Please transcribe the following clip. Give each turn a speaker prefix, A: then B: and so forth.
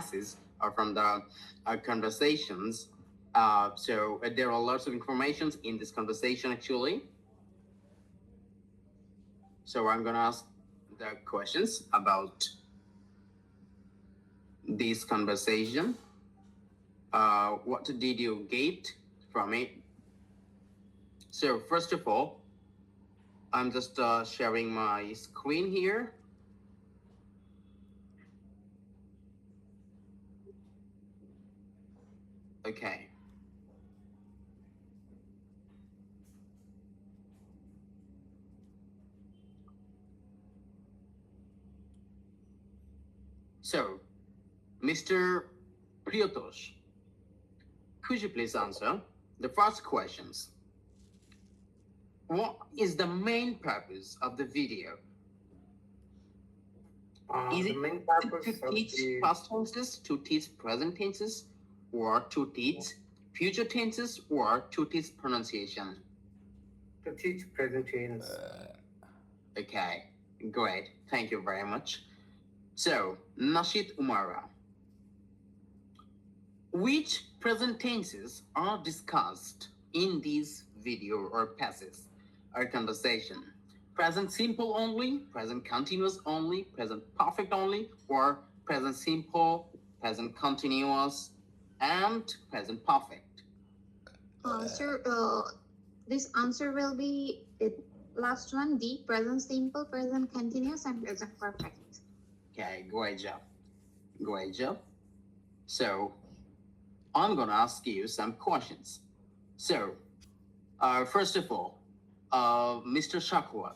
A: passes or from the conversations. There are lots of informations in this conversation actually. So I'm gonna ask the questions about this conversation. What did you get from it? So first of all, I'm just sharing my screen here. Okay. So, Mr. Priotosh, could you please answer the first questions? What is the main purpose of the video? Is
B: The
A: it
B: main
A: to
B: purpose of
A: teach
B: the
A: past tenses, to teach present tenses, or to teach future tenses, or to teach pronunciation?
B: to teach present tense.
A: Okay, great. Thank you very much. So, Nashid Umara, which present tenses are discussed in this video or passage or conversation? Present simple only, present continuous only, present perfect only, or present simple, present continuous, and present perfect?
C: Sir, this answer will be it. Last one, D, present simple, present continuous, and present perfect.
A: Okay, great job. Great job. So, I'm gonna ask you some questions. So, first of all, Mr. Shakhawat,